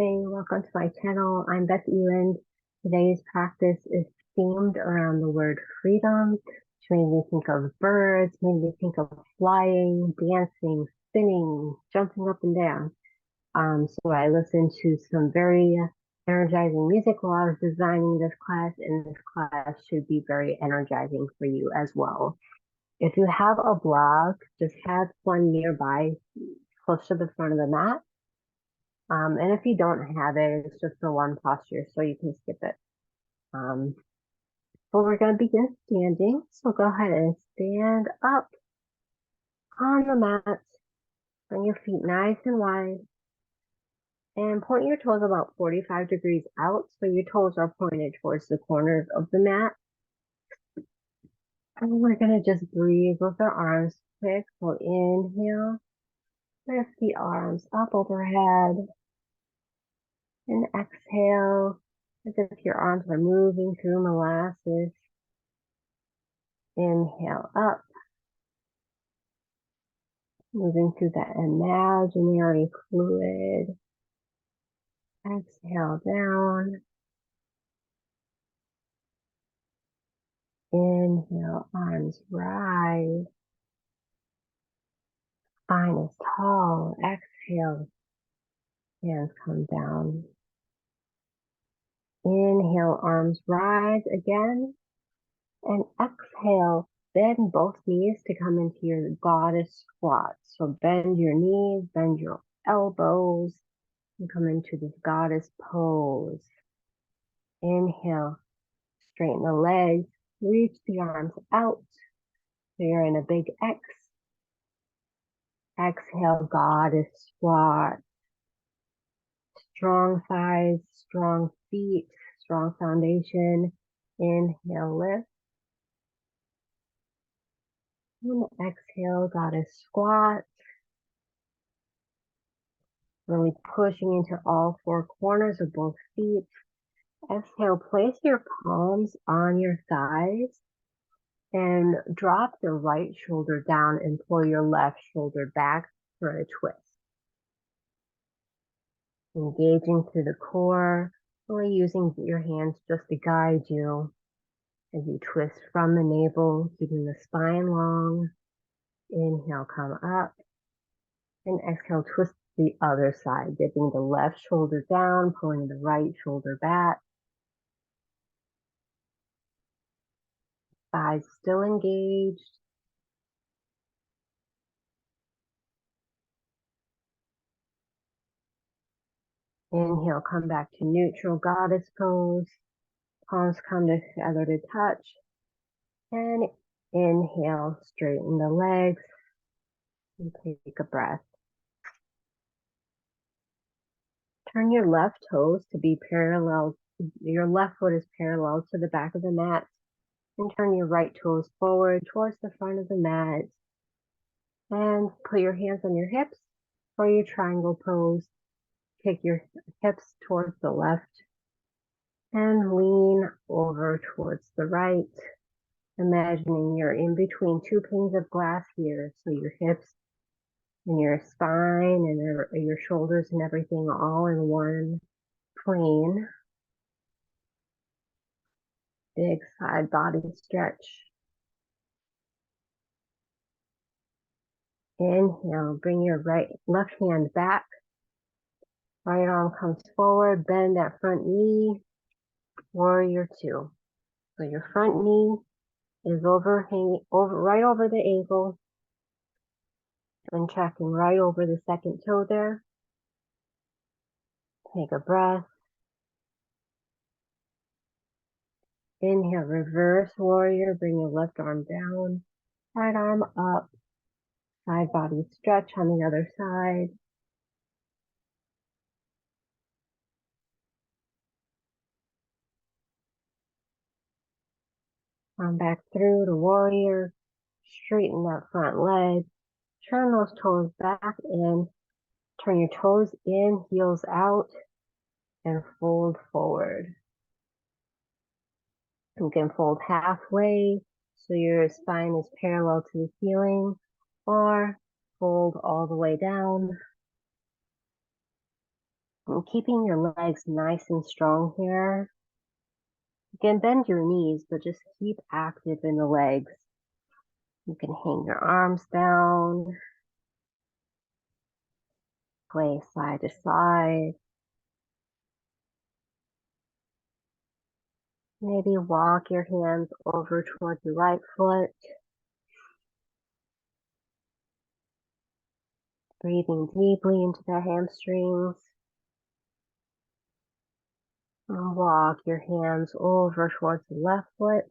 Namaste. Welcome to my channel. I'm Beth Eland. Today's practice is themed around the word freedom, which made me think of birds, made me think of flying, dancing, spinning, jumping up and down. So I listened to some very energizing music while I was designing this class, and this class should be very energizing for you as well. If you have a block, just have one nearby, close to the front of the mat. And if you don't have it, it's just the one posture, so you can skip it. But we're going to begin standing. So go ahead and stand up on the mat. Bring your feet nice and wide. And point your toes about 45 degrees out, so your toes are pointed towards the corners of the mat. And we're going to just breathe with our arms quick. So inhale, lift the arms up overhead. And exhale, as if your arms are moving through molasses. Inhale up, moving through that imaginary fluid. Exhale down. Inhale, arms rise. Spine is tall. Exhale, hands come down. Inhale, arms rise again. And exhale, bend both knees to come into your goddess squat. So bend your knees, bend your elbows, and come into this goddess pose. Inhale, straighten the legs, reach the arms out. So you're in a big X. Exhale, goddess squat. Strong thighs, strong feet, strong foundation. Inhale, lift. And exhale, goddess squat. Really pushing into all four corners of both feet. Exhale, place your palms on your thighs and drop the right shoulder down and pull your left shoulder back for a twist. Engaging through the core, really using your hands just to guide you as you twist from the navel, keeping the spine long. Inhale, come up, and exhale, twist the other side, dipping the left shoulder down, pulling the right shoulder back. Thighs still engaged. Inhale, come back to neutral goddess pose. Palms come together to touch. And inhale, straighten the legs. And take a breath. Turn your left toes to be parallel. Your left foot is parallel to the back of the mat. And turn your right toes forward towards the front of the mat. And put your hands on your hips for your triangle pose. Take your hips towards the left and lean over towards the right. Imagining you're in between two panes of glass here. So your hips and your spine and your shoulders and everything all in one plane. Big side body stretch. Inhale, bring your left hand back. Right arm comes forward, bend that front knee, warrior two. So your front knee is right over the ankle and tracking right over the second toe there. Take a breath. Inhale, reverse warrior, bring your left arm down, right arm up, side body stretch on the other side. Come back through to warrior, straighten that front leg, turn those toes back in, turn your toes in, heels out, and fold forward. You can fold halfway so your spine is parallel to the ceiling, or fold all the way down. And keeping your legs nice and strong here. You can bend your knees, but just keep active in the legs. You can hang your arms down, sway side to side. Maybe walk your hands over towards the right foot. Breathing deeply into the hamstrings. And walk your hands over towards the left foot.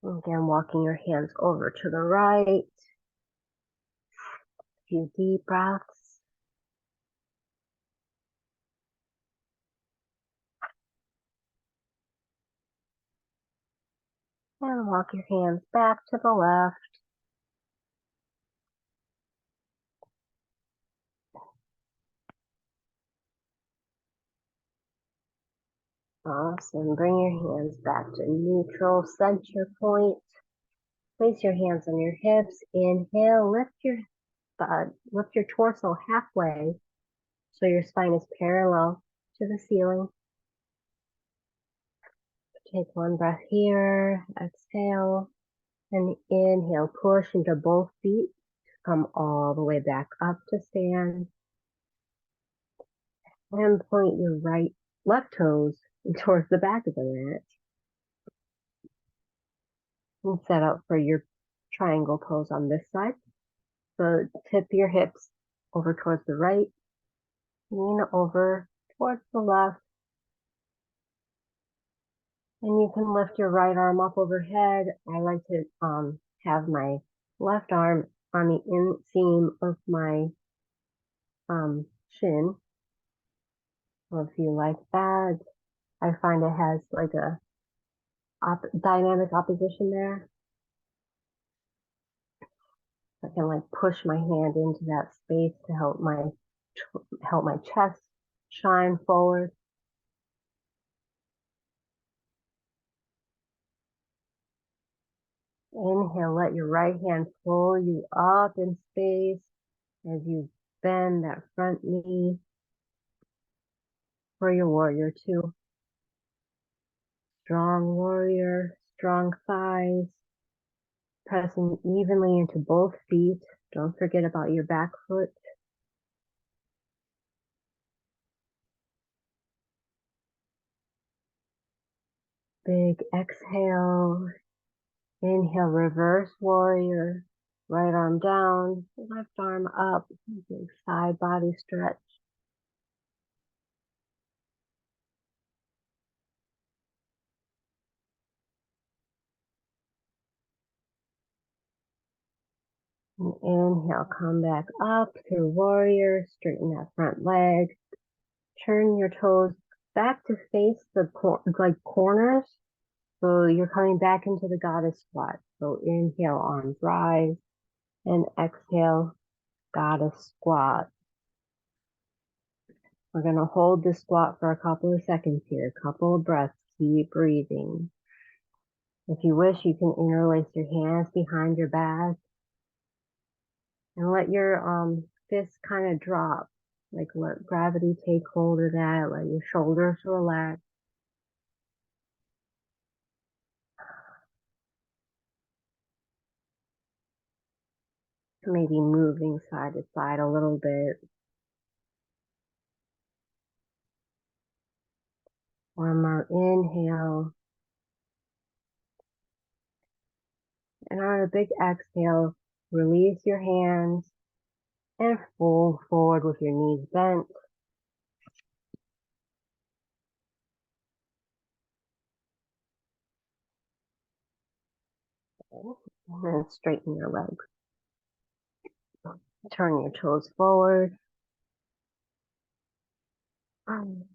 Again, walking your hands over to the right. A few deep breaths. And walk your hands back to the left. Awesome. Bring your hands back to neutral center point. Place your hands on your hips. Inhale, lift your torso halfway so your spine is parallel to the ceiling. Take one breath here. Exhale and inhale. Push into both feet. Come all the way back up to stand. And point your left toes towards the back of the mat. And set up for your triangle pose on this side. So tip your hips over towards the right, lean over towards the left, and you can lift your right arm up overhead. I like to have my left arm on the inseam of my shin. So if you like that, I find it has like a dynamic opposition there. I can like push my hand into that space to help my chest shine forward. Inhale, let your right hand pull you up in space as you bend that front knee for your warrior two. Strong warrior, strong thighs, pressing evenly into both feet. Don't forget about your back foot. Big exhale. Inhale, reverse warrior. Right arm down, left arm up. Big side body stretch. And inhale, come back up through warrior. Straighten that front leg. Turn your toes back to face the corners. So you're coming back into the goddess squat. So inhale, arms rise, and exhale, goddess squat. We're going to hold this squat for a couple of seconds here, a couple of breaths. Keep breathing. If you wish, you can interlace your hands behind your back and let your fists kind of drop. Like let gravity take hold of that. Let your shoulders relax. Maybe moving side to side a little bit. One more inhale. And on a big exhale, release your hands and fold forward with your knees bent. And then straighten your legs. Turn your toes forward. From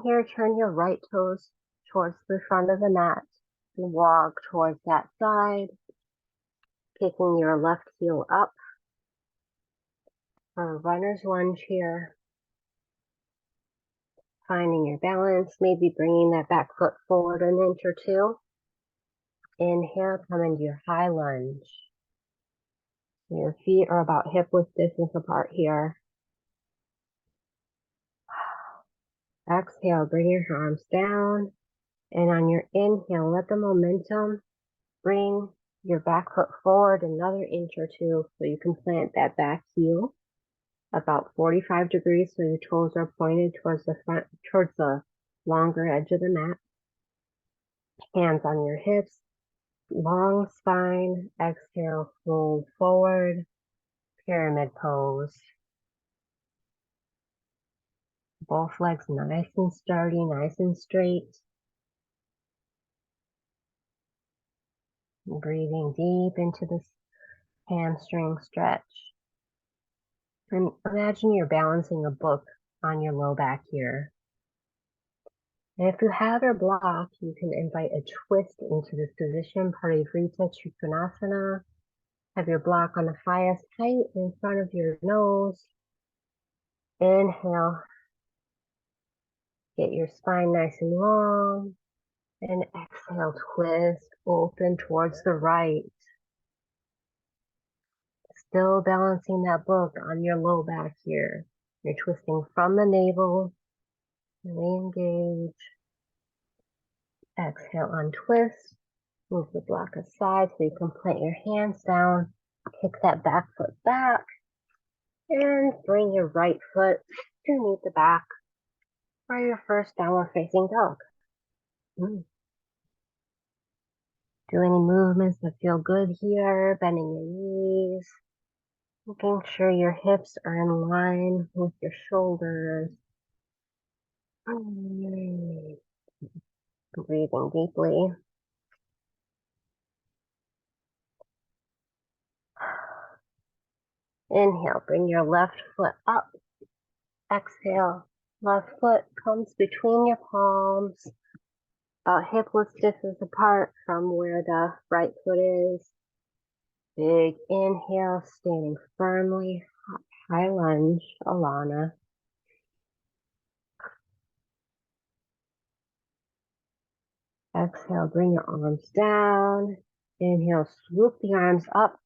here, turn your right toes towards the front of the mat. And walk towards that side, picking your left heel up. for a runner's lunge here. Finding your balance, maybe bringing that back foot forward an inch or two. Inhale, come into your high lunge. Your feet are about hip width distance apart here. Exhale, bring your arms down. And on your inhale, let the momentum bring your back foot forward another inch or two so you can plant that back heel about 45 degrees so your toes are pointed towards the front, towards the longer edge of the mat. Hands on your hips, long spine. Exhale, fold forward, pyramid pose. Both legs nice and sturdy, nice and straight. Breathing deep into this hamstring stretch. And imagine you're balancing a book on your low back here. And if you have your block, you can invite a twist into this position, Parivrita Trikonasana. Have your block on the highest height in front of your nose. Inhale. Get your spine nice and long. And exhale, twist, open towards the right. Still balancing that book on your low back here. You're twisting from the navel. Re-engage. Exhale, untwist. Move the block aside so you can plant your hands down. Kick that back foot back. And bring your right foot to meet the back for your first downward facing dog. Do any movements that feel good here, bending your knees. Making sure your hips are in line with your shoulders. Breathing deeply. Inhale, bring your left foot up. Exhale, left foot comes between your palms, about hip width distance apart from where the right foot is. Big inhale, standing firmly, high lunge, Alana. Exhale, bring your arms down. Inhale, swoop the arms up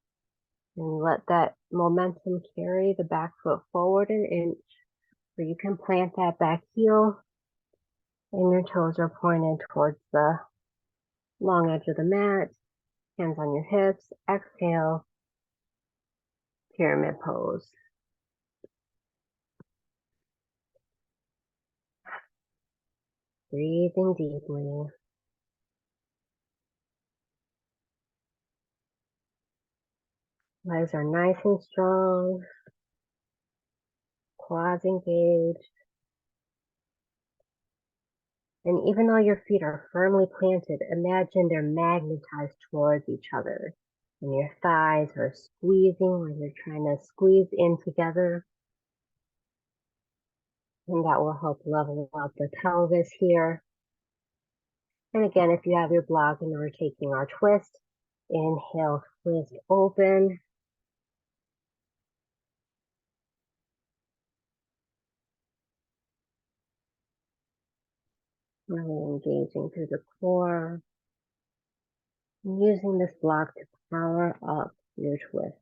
and let that momentum carry the back foot forward an inch so you can plant that back heel and your toes are pointed towards the long edge of the mat. Hands on your hips. Exhale, pyramid pose. Breathing deeply. Legs are nice and strong. Quads engaged. And even though your feet are firmly planted, imagine they're magnetized towards each other. And your thighs are squeezing like you're trying to squeeze in together. And that will help level out the pelvis here. And again, if you have your block and we're taking our twist, inhale, twist open. Really engaging through the core. And using this block to power up your twist.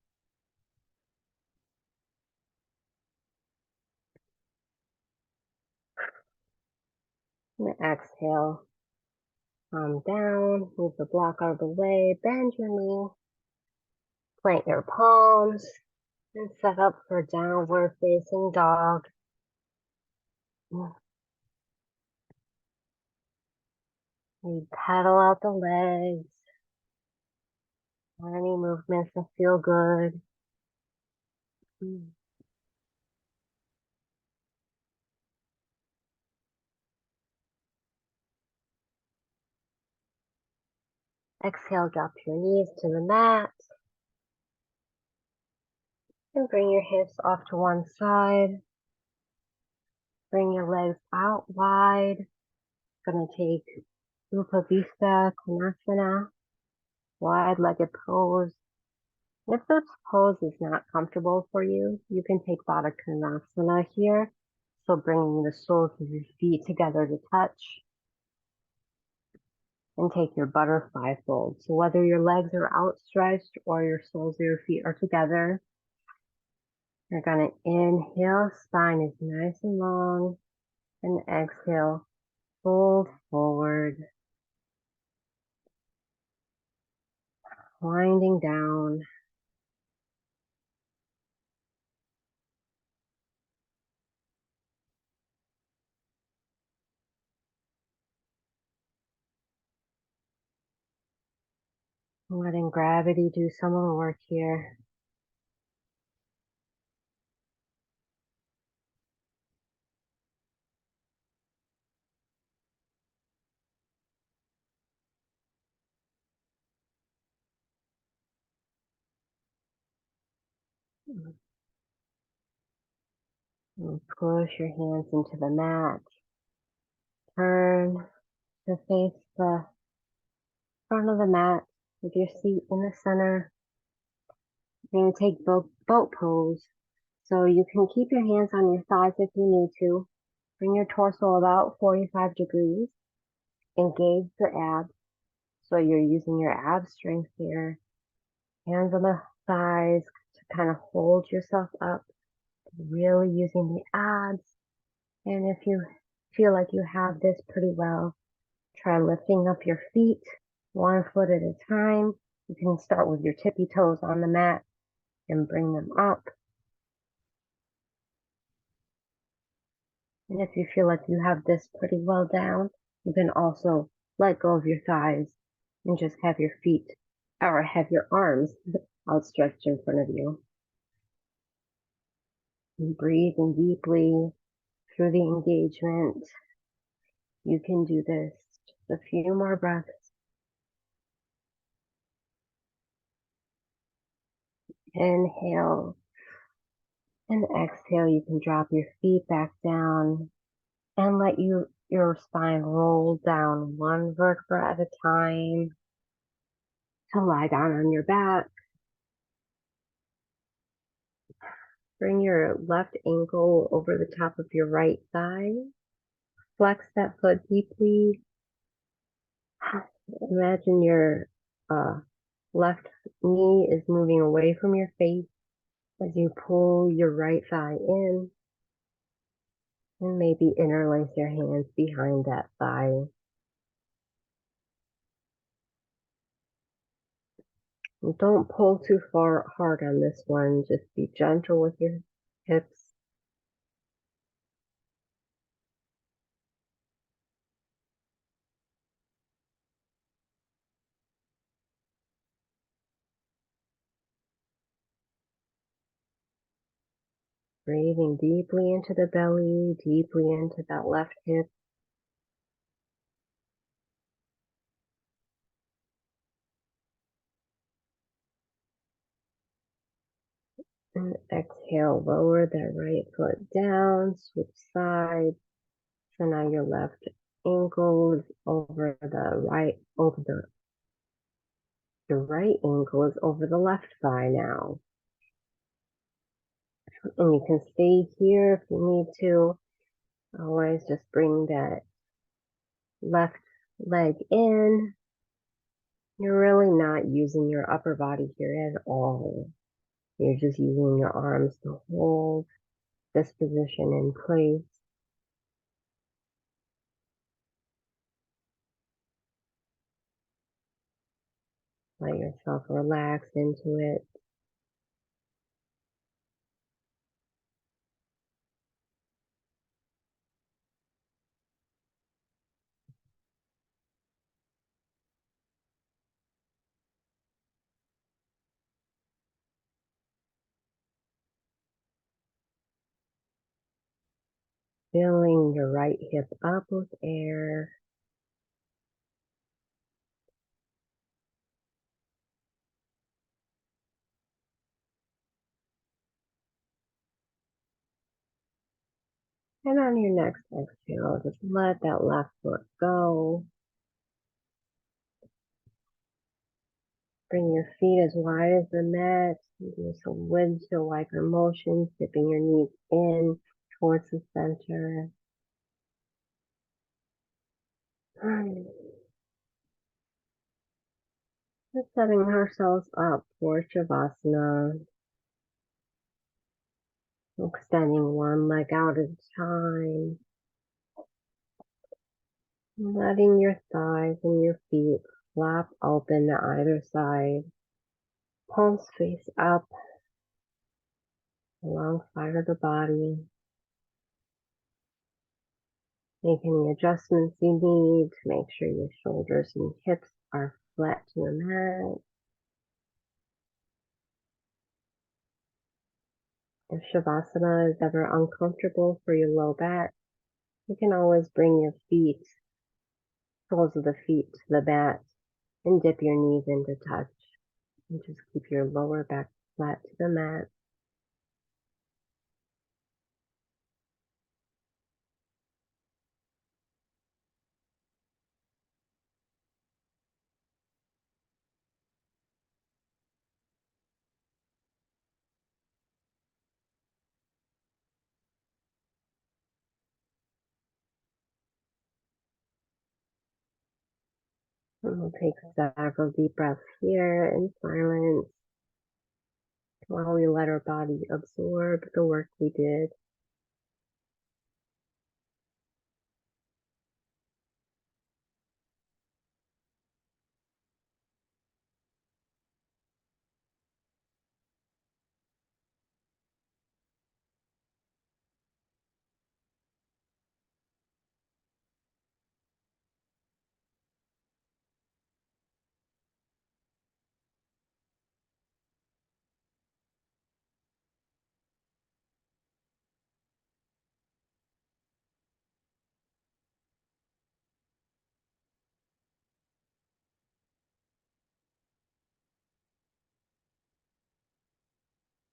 And exhale, calm down, move the block out of the way, bend your knee, plant your palms, and set up for downward facing dog. You pedal out the legs. Any movements that feel good. Exhale, drop your knees to the mat. And bring your hips off to one side. Bring your legs out wide. Gonna take Upavista Konasana, wide-legged pose. If this pose is not comfortable for you, you can take Baddha Konasana here. So bringing the soles of your feet together to touch and take your butterfly fold. So whether your legs are outstretched or your soles of your feet are together, you're going to inhale, spine is nice and long, and exhale, fold forward, winding down. Letting gravity do some of the work here. And push your hands into the mat. Turn to face the front of the mat with your seat in the center. You're going to take boat pose. So you can keep your hands on your thighs if you need to. Bring your torso about 45 degrees. Engage the abs. So you're using your ab strength here. Hands on the thighs to kind of hold yourself up. Really using the abs. And if you feel like you have this pretty well, try lifting up your feet one foot at a time. You can start with your tippy toes on the mat and bring them up. And if you feel like you have this pretty well down, you can also let go of your thighs and just have your feet or have your arms outstretched in front of you. And breathing deeply through the engagement. You can do this. Just a few more breaths. Inhale and exhale. You can drop your feet back down and let your spine roll down one vertebra at a time to lie down on your back. Bring your left ankle over the top of your right thigh. Flex that foot deeply. Imagine your left knee is moving away from your face as you pull your right thigh in. And maybe interlace your hands behind that thigh. And don't pull too far hard on this one. Just be gentle with your hips. Breathing deeply into the belly, deeply into that left hip. And exhale, lower that right foot down, switch sides. So now your left ankle is over the right, your right ankle is over the left thigh now. And you can stay here if you need to. Always just bring that left leg in. You're really not using your upper body here at all. You're just using your arms to hold this position in place. Let yourself relax into it. Filling your right hip up with air. And on your next exhale, just let that left foot go. Bring your feet as wide as the mat. Do some windshield wiper motions, dipping your knees in towards the center. Just setting ourselves up for Shavasana, extending one leg out at a time, letting your thighs and your feet flap open to either side, palms face up along side of the body, making the adjustments you need to make sure your shoulders and hips are flat to the mat. If Shavasana is ever uncomfortable for your low back, you can always bring your feet, soles of the feet to the mat and dip your knees into touch. And just keep your lower back flat to the mat. And we'll take several deep breaths here in silence while we let our body absorb the work we did.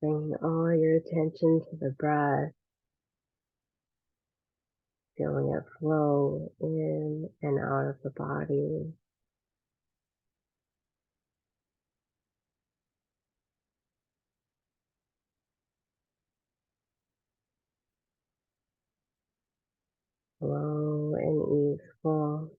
Bringing all your attention to the breath, feeling it flow in and out of the body. Slow and easeful.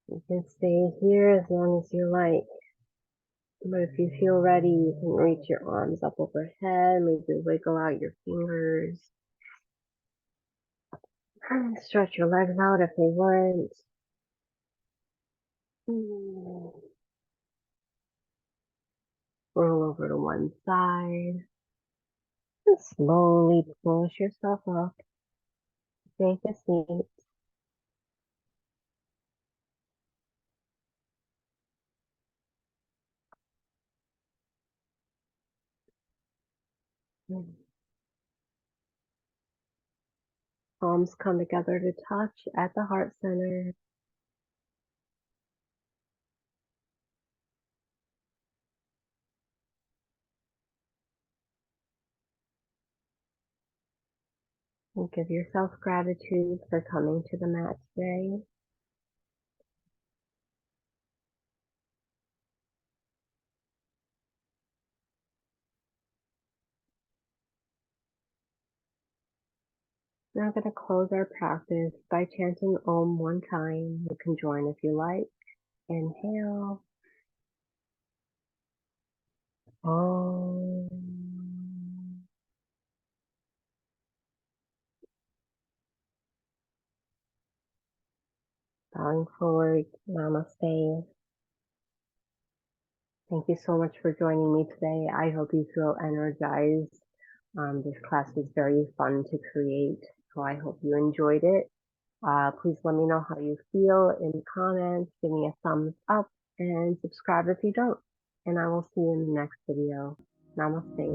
You can stay here as long as you like. But if you feel ready, you can reach your arms up overhead, maybe wiggle out your fingers. And stretch your legs out if they want. Roll over to one side. And slowly push yourself up. Take a seat. Palms come together to touch at the heart center. And give yourself gratitude for coming to the mat today. Now I'm going to close our practice by chanting Om one time. You can join if you like. Inhale. Om. Bowing forward. Namaste. Thank you so much for joining me today. I hope you feel energized. This class was very fun to create, so I hope you enjoyed it. Please let me know how you feel in the comments. Give me a thumbs up and subscribe if you don't. And I will see you in the next video. Namaste.